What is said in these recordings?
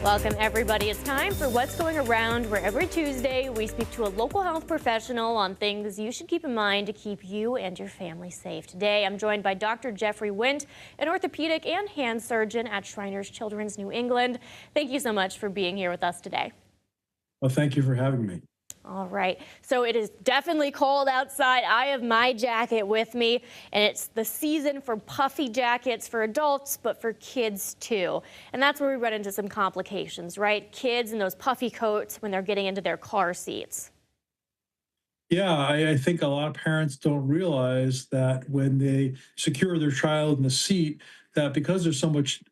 Welcome, everybody. It's time for What's Going Around, where every Tuesday we speak to a local health professional on things you should keep in mind to keep you and your family safe. Today, I'm joined by Dr. Jeffrey Wint, an orthopedic and hand surgeon at Shriners Children's New England. Thank you so much for being here with us today. Well, thank you for having me. All right, so it is definitely cold outside. I have my jacket with me, and it's the season for puffy jackets for adults, but for kids too. And that's where we run into some complications, right? Kids in those puffy coats when they're getting into their car seats. Yeah, I think a lot of parents don't realize that when they secure their child in the seat, that because there's so much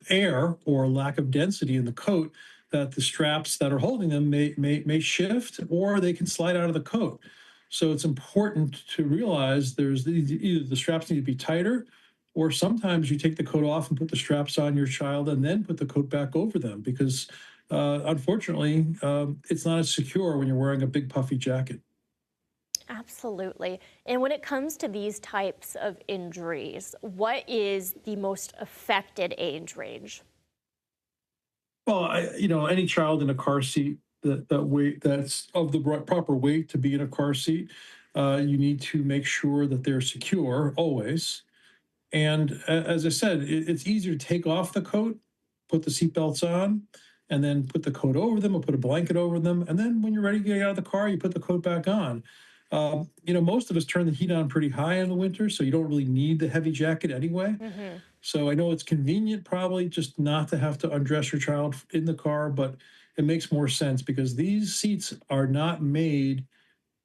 air or lack of density in the coat, that the straps that are holding them may shift or they can slide out of the coat. So it's important to realize either the straps need to be tighter, or sometimes you take the coat off and put the straps on your child and then put the coat back over them because unfortunately it's not as secure when you're wearing a big puffy jacket. Absolutely. And when it comes to these types of injuries, what is the most affected age range? Well, any child in a car seat that's of the proper weight to be in a car seat, you need to make sure that they're secure always. And as I said, it's easier to take off the coat, put the seatbelts on, and then put the coat over them or put a blanket over them. And then when you're ready to get out of the car, you put the coat back on. Most of us turn the heat on pretty high in the winter, so you don't really need the heavy jacket anyway. So I know it's convenient probably just not to have to undress your child in the car, but it makes more sense because these seats are not made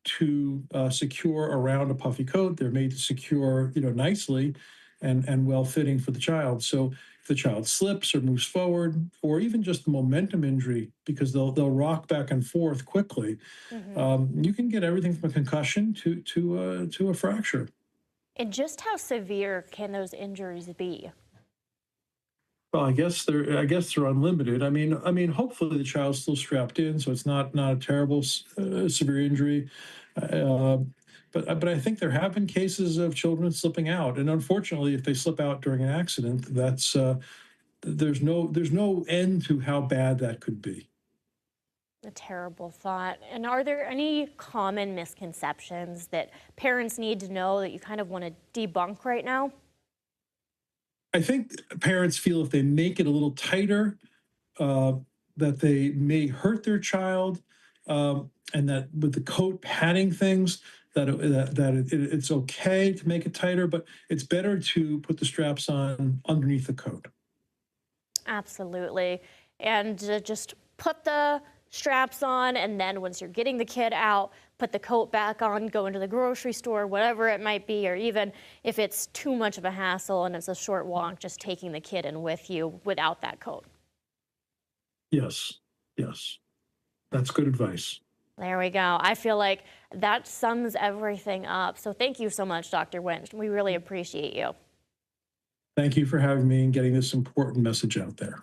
to secure around a puffy coat. They're made to secure, nicely and well fitting for the child. So if the child slips or moves forward, or even just the momentum injury, because they'll rock back and forth quickly, hmm you can get everything from a concussion to a fracture. And just how severe can those injuries be? Well, I guess they're unlimited. I mean, hopefully the child's still strapped in, so it's not a terrible severe injury. Uh, but I think there have been cases of children slipping out, and unfortunately, if they slip out during an accident, there's no end to how bad that could be. A terrible thought. And are there any common misconceptions that parents need to know that you kind of want to debunk right now? I think parents feel if they make it a little tighter, uh, that they may hurt their child, and that with the coat padding things, it's okay to make it tighter, but it's better to put the straps on underneath the coat. Absolutely. And just put the straps on, and then once you're getting the kid out, put the coat back on, go into the grocery store, whatever it might be, or even if it's too much of a hassle and it's a short walk, just taking the kid in with you without that coat. Yes, yes, that's good advice. There we go. I feel like that sums everything up. So thank you so much, Dr. Winch. We really appreciate you. Thank you for having me and getting this important message out there.